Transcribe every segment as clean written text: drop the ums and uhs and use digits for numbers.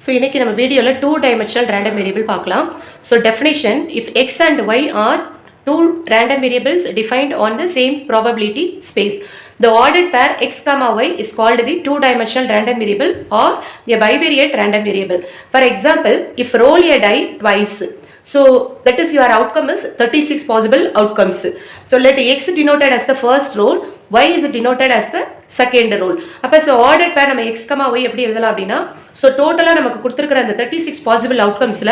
So, இன்னைக்கு நம்ம வீடியோல 2-dimensional random variable பார்க்கலாம். So, definition: if x and y are two random variables defined on the same probability space, the ordered pair x comma y is called the two-dimensional random variable or a bivariate random variable. For example, if roll a die twice, so that is your outcome is 36 possible outcomes. So let x denoted as the first roll, y is denoted as the second roll. அப்ப so ordered pair நம்ம x, y எப்படி எழுதலாம் அப்படின்னா, so டோட்டலா நமக்கு கொடுத்திருக்கிற அந்த 36 possible outcomesல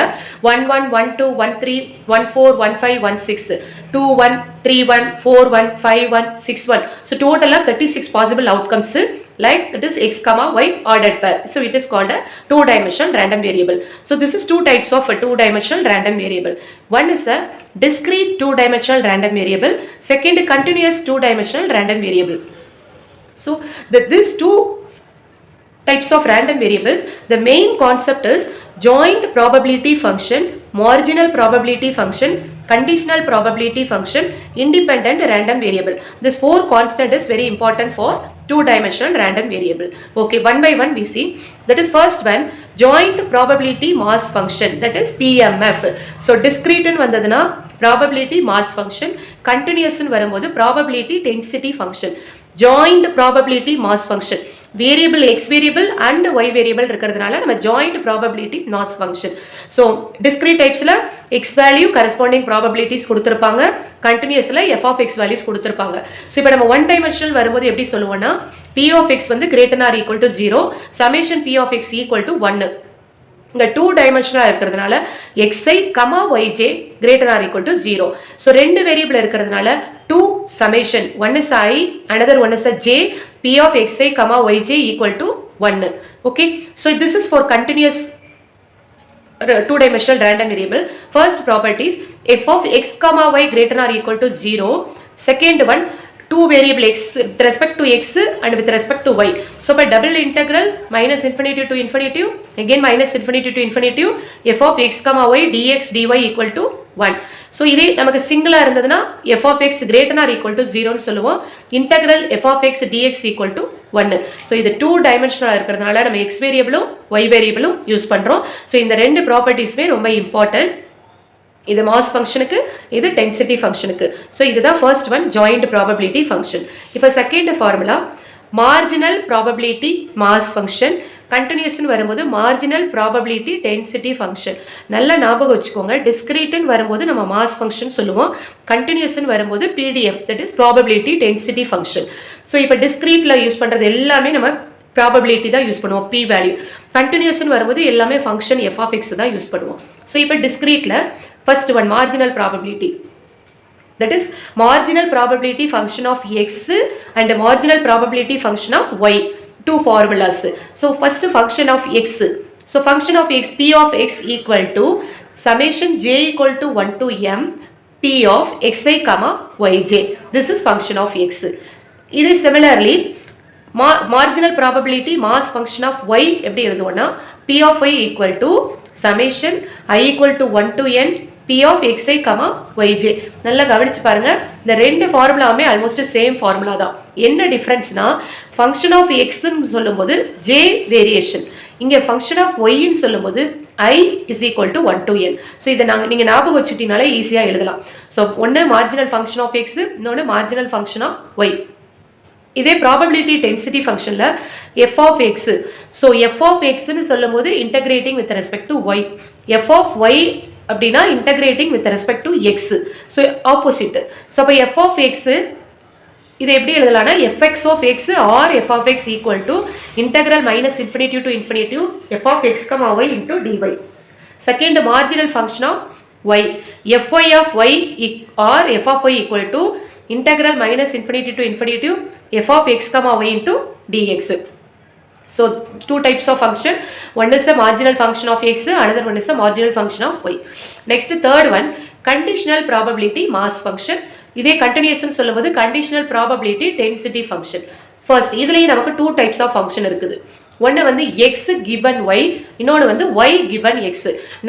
1 1 1 2 1 3 1 4 1 5 1 6 2 1 3 1 4 1 5 1 6 1. So total of 36 possible outcomes like that is x comma y ordered pair. So it is called a two-dimensional random variable. So this is two types of a two-dimensional random variable. One is a discrete two-dimensional random variable. Second, continuous two-dimensional random variable. So these two types of random variables, the main concept is joint probability function, marginal probability function, conditional probability function, independent random variable. This four constant is very important for two-dimensional random variable. Okay, one by one we see. That is first one, joint probability mass function, that is PMF. So discrete in vandadana probability mass function, continuous in varumbodhu probability density function. Joint probability mass function, variable x variable and y variable இருக்கிறதுனால நம்ம joint probability mass function. So discrete typesல x value corresponding probabilities கொடுத்திருப்பாங்க, continuousல f of x values கொடுத்திருப்பாங்க. So இப்போ நம்ம one dimensional வரும்போது எப்படி சொல்லுவோம்னா, p of x வந்து greater than or equal to 0, summation p of x equal to 1. இந்த two டைமென்ஷனலா இருக்கிறதுனால xi, yj greater than or equal to 0. So ரெண்டு வேரியபிள் இருக்கிறதுனால 2 summation, one is I, another one is a j, p of xi, yj equal to 1. Okay, so this is for continuous two-dimensional random variable. First properties, f of x comma y greater than or equal to 0. Second one, two variable x with respect to x and with respect to y. So by double integral minus infinity to infinity, again minus infinity to infinity, f of x comma y dx dy equal to 1. So இதே நமக்கு சிங்கிளா இருந்ததுன்னா f of x greater than or equal to 0 னு சொல்லுவோம். Integral f of x dx equal to 1. So இது two dimensional இருக்கிறதுனால நம்ம x வேரியபிளும் y வேரியபிளும் use பண்றோம். So இந்த ரெண்டு ப்ராப்பர்ட்டிஸ்மே ரொம்ப இம்பார்ட்டன்ட். இது மாஸ் ஃபங்க்ஷனுக்கு, இது டென்சிட்டி ஃபங்க்ஷனுக்கு. ஸோ இதுதான் first one, joint probability function. இப்போ second formula, marginal probability mass function, கண்டினியூஸ்னு வரும்போது மார்ஜினல் ப்ராபபிலிட்டி டென்சிட்டி ஃபங்க்ஷன். நல்லா ஞாபகம் வச்சுக்கோங்க, டிஸ்கிரீட்னு வரும்போது நம்ம மாஸ் ஃபங்க்ஷன் சொல்லுவோம், கண்டினியூஸ்னு வரும்போது PDF, that is probability density function. So இப்போ டிஸ்கிரீட்டில் யூஸ் பண்ணுறது எல்லாமே நம்ம ப்ராபபிலிட்டி தான் யூஸ் பண்ணுவோம், p வேல்யூ. கண்டினியூஸ்னு வரும்போது எல்லாமே ஃபங்க்ஷன் f of x தான் யூஸ் பண்ணுவோம். ஸோ இப்போ டிஸ்கிரீட்டில் first one marginal probability, that is marginal probability function of x and marginal probability function of y, two formulas. So first function of x, so function of x, p of x equal to summation j equal to 1 to m p of xi comma yj. This is function of x. It is similarly marginal probability mass function of y எப்படி எழுதுவோம்னா, p of y equal to summation I equal to 1 to n p of xi comma yj. நல்லா கவனிச்சு பாருங்க, இந்த ரெண்டு ஃபார்முலாவுமே almost same formula தான். என்ன டிஃபரன்ஸ்னா, function of எக்ஸ்ன்னு சொல்லும்போது j வேரியேஷன், இங்கே ஃபங்க்ஷன் ஆஃப் ஒய்ன்னு சொல்லும்போது I is equal to 1 to n. So இதை நீங்கள் ஞாபகம் வச்சுக்கிட்டீங்கனாலே ஈஸியாக எழுதலாம். ஸோ ஒன்று மார்ஜினல் ஃபங்க்ஷன் ஆஃப் எக்ஸ், இன்னொன்று மார்ஜினல் ஃபங்க்ஷன் ஆஃப் ஒய். இதே ப்ராபபிலிட்டி டென்சிட்டி ஃபங்க்ஷனில் f of x, so f of xன்னு சொல்லும் போது integrating with respect to y, f of y அப்படின்னா integrating with respect to x. So opposite. So அப்போ f of x இதை எப்படி எழுதலாம்னா, fx of x or f of x equal to integral minus infinity to infinity f of x comma y into dy. Second, marginal function of y, fy of y or f of y equal to integral minus infinity to infinity f of x comma y into dx. So two types of function, one is a marginal function of x, another one is a marginal function of y. Next, third one, conditional probability mass function. இதே கண்டினியூஸ்னு சொல்லும்போது conditional probability density function. First இதுலயே நமக்கு two types of function இருக்குது. ஒன்று வந்து x given y, இன்னொன்று வந்து y given x.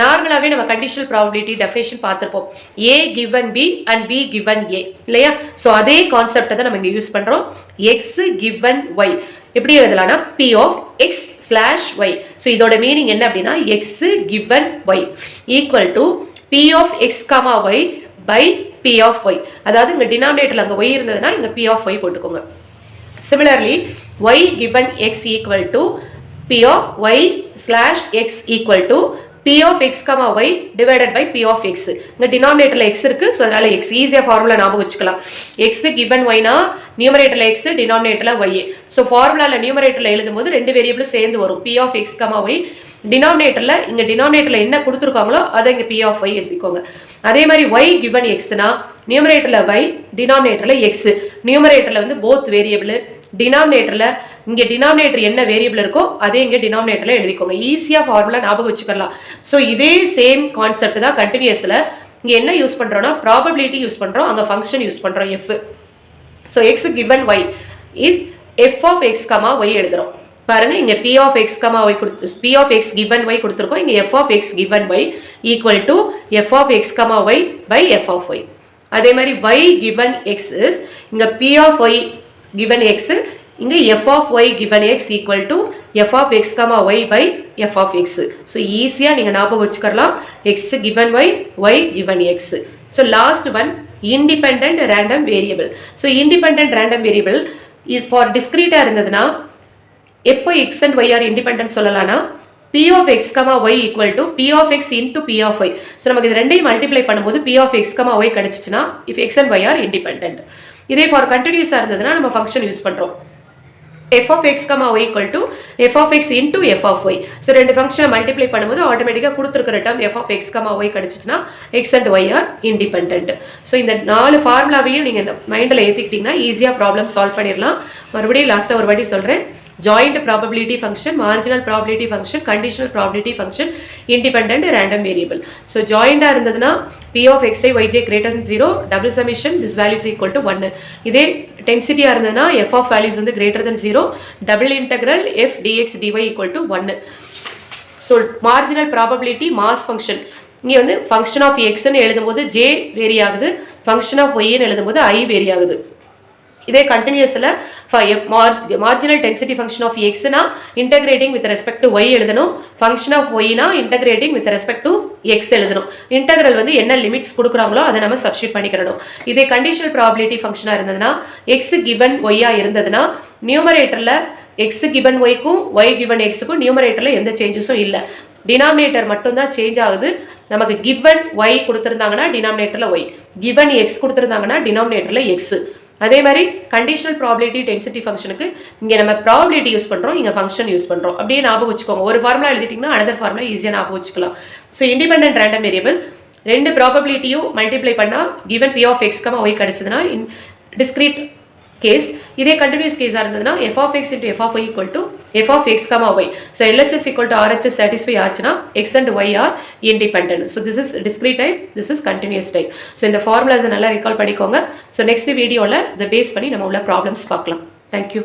நார்மலாகவே நம்ம கண்டிஷனல் ப்ராபபிலிட்டி டெஃபினேஷன் பார்த்துருப்போம், a given b and b given a இல்லையா. ஸோ அதே கான்செப்டை தான் நம்ம இங்கே யூஸ் பண்ணுறோம். x given y எப்படி எழுதலாம்னா, p of x slash y. So இதோட மீனிங் என்ன அப்படின்னா x given y equal to p of x comma y by p of y. அதாவது இங்கே டினாமினேட்டரில் அங்கே ஒய் இருந்ததுன்னா இங்கே பி ஆஃப் ஒய் போட்டுக்கோங்க. Similarly, y given x equal to p of y slash x equal to p of x comma y divided by p of x. இங்க denominatorல x இருக்கு, so அதனால x ஈஸியா ஃபார்முலா ஞாபகம் வச்சுக்கலாம். x given y னா நியூமரேட்டர்ல x, டினாமினேட்டர்ல y. So ஃபார்முலால நியூமரேட்டர்ல எழுதும்போது ரெண்டு வேரியபிளும் சேர்ந்து வரும், p of x comma y. டினாமினேட்டர்ல இங்க டினாமினேட்டர்ல என்ன கொடுத்துருக்காங்களோ அதை இங்க p of y எழுதிக்கோங்க. அதே மாதிரி y given x னா நியூமரேட்டர்ல y, டினாமினேட்டர்ல x. நியூமரேட்டர்ல வந்து போத் வேரியபிள், டினாமினேட்டர்ல இங்க டினாமினேட்டர் என்ன வேரியபிள் இருக்கோ அதே இங்க டினாமினேட்டர்ல எழுதிக்கோங்க. ஈஸியா ஃபார்முலா ஞாபகம் வச்சுக்கலாம். ஸோ இதே சேம் கான்செப்ட் தான் கண்டினியூஸ்ல. இங்க என்ன யூஸ் பண்றோம்னா ப்ராபபிலிட்டி யூஸ் பண்றோம், அங்க ஃபங்க்ஷன் யூஸ் பண்றோம் f. So x given y is f of x comma y எழுதுறோம். பாருங்க இங்க p of x comma y p of x given y கொடுத்திருக்கோம். இங்க f of x given y equal to f of x comma y by f of y. அதே மாதிரி y given x is இங்க p of y given x, இங்க f of y given x equal to f of x comma y by f of x. so ஈஸியா நீங்க ஞாபகம் வச்சுக்கலாம், x given y, y given x. so last one, independent random variable. so independent random variable is for discrete இருந்ததுனா எப்போ x and y are independent சொல்லலாம்னா p of x comma y equal to p of x into p of y. so நமக்கு இது ரெண்டையும் multiply பண்ணும்போது p of x comma y கிடைச்சிச்சுனா if x and y are independent. இதே for கண்டினியூஸா இருந்ததுன்னா நம்ம function use பண்றோம், f of x comma y equal to f of x into f of y. So ரெண்டு ஃபங்க்ஷனை மல்டிப்ளை பண்ணும்போது ஆட்டோமேட்டிக்காக கொடுத்துருக்கிற term f of x comma y கிடைச்சிச்சுன்னா x and y are independent. So இந்த 4 ஃபார்முலாவையும் நீங்கள் மைண்டில் ஏற்றிக்கிட்டீங்கன்னா ஈஸியாக ப்ராப்ளம் சால்வ் பண்ணிடலாம். மறுபடியும் லாஸ்ட்டாக ஒரு வாட்டி சொல்கிறேன், joint probability function, marginal probability function, conditional probability function, independent random variable. so joint இருந்ததுனா p of xi yj greater than 0, double summation this value is equal to 1. இதே density இருந்ததுனா f of values வந்து greater than 0, double integral f dx dy equal to 1. so marginal probability mass function, இங்க வந்து function of x ன்னு எழுதும்போது j vary ஆகுது, function of y ன்னு எழுதும்போது i வேரி ஆகுது. இதே கண்டினியூஸ்ல marginal density function of x னா integrating with respect to y எழுதணும், ஃபங்க்ஷன் ஆஃப் y னா integrating with respect to x எழுதணும். இன்டகிரல் வந்து என்ன லிமிட்ஸ் கொடுக்குறாங்களோ அதை நம்ம சப்ஸ்டிட் பண்ணிக்கிறணும். இதே கண்டிஷனல் ப்ராபபிலிட்டி ஃபங்க்ஷனா இருந்ததுன்னா x given y ஆ இருந்ததுன்னா நியூமரேட்டர்ல x given y க்கும் y given x க்கும் நியூமரேட்டர்ல எந்த சேஞ்சஸும் இல்லை, டினாமினேட்டர் மட்டும் தான் சேஞ்ச் ஆகுது. நமக்கு given y கொடுத்திருந்தாங்கன்னா டினாமினேட்டர்ல y, given x கொடுத்திருந்தாங்கன்னா டினாமினேட்டர்ல x. அதே மாதிரி கண்டிஷனல் ப்ராபபிலிட்டி டென்சிட்டி ஃபங்க்ஷனுக்கு இங்கே நம்ம ப்ராபபிலிட்டி யூஸ் பண்ணுறோம், இங்கே ஃபங்க்ஷன் யூஸ் பண்ணுறோம். அப்படியே ஞாபகம் வச்சுக்கோங்க, ஒரு ஃபார்முலா எழுதிட்டிங்கன்னா அனதர் ஃபார்முலா ஈஸியாக ஞாபகம் வச்சுக்கலாம். ஸோ இண்டிபெண்டன்ட் ரேண்டம் வேரியபிள் ரெண்டு ப்ராபபிலிட்டியும் மல்டிப்ளை பண்ணால் given p of x, y கிடைச்சதுன்னா இன் டிஸ்கிரீட் கேஸ். இதே கண்டினியூஸ் கேஸாக இருந்ததுன்னா f of x into f of y equal to f of x, y. So LHS equal to RHS satisfy ஆச்சுன்னா x and y are independent. So this is discrete type, this is continuous type. So இந்த ஃபார்முலாஸை நல்லா recall பண்ணிக்கோங்க. So next வீடியோவில் இதை base பண்ணி நம்ம உள்ள problems பார்க்கலாம். தேங்க்யூ.